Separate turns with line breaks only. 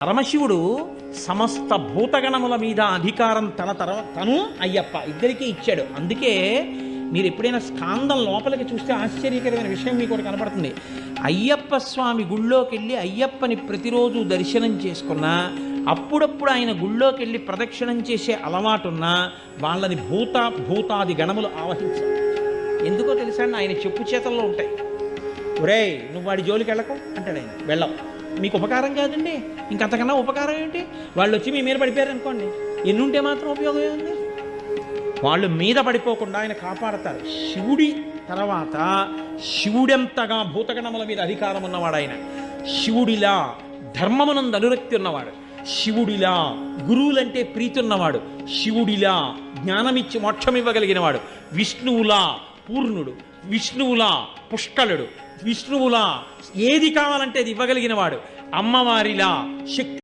పరమశివుడు సమస్త భూతగణముల మీద అధికారం తను అయ్యప్ప ఇద్దరికీ ఇచ్చాడు. అందుకే మీరు ఎప్పుడైనా స్కాందం లోపలికి చూస్తే ఆశ్చర్యకరమైన విషయం మీకు ఒకటి కనపడుతుంది. అయ్యప్ప స్వామి గుళ్ళోకి వెళ్ళి అయ్యప్పని ప్రతిరోజు దర్శనం చేసుకున్నా, అప్పుడప్పుడు ఆయన గుళ్ళోకి వెళ్ళి ప్రదక్షిణం చేసే అలవాటున్నా వాళ్ళని భూతాది గణములు ఆవహించారు. ఎందుకో తెలుసా అండి, ఆయన చెప్పు చేతల్లో ఉంటాయి. ఒరేయ్ నువ్వు వాడి జోలికి వెళ్ళకు అంటాడు ఆయన. వెళ్ళం, మీకు ఉపకారం కాదండి, ఇంకంతకన్నా ఉపకారం ఏంటి? వాళ్ళు వచ్చి మీ మీద పడిపోయారు అనుకోండి, ఎన్నుంటే మాత్రం ఉపయోగం ఏముంది? వాళ్ళు మీద పడిపోకుండా ఆయన కాపాడతారు. శివుడి తర్వాత శివుడెంతగా భూతగణముల మీద అధికారం ఉన్నవాడు ఆయన. శివుడిలా ధర్మమునందు అనురక్తి ఉన్నవాడు, శివుడిలా గురువులంటే ప్రీతి ఉన్నవాడు, శివుడిలా జ్ఞానమిచ్చి మోక్షం ఇవ్వగలిగినవాడు, విష్ణువులా పూర్ణుడు, విష్ణువులా పుష్కలుడు, విష్ణువులా ఏది కావాలంటే అది ఇవ్వగలిగిన వాడు, అమ్మవారిలా శక్తి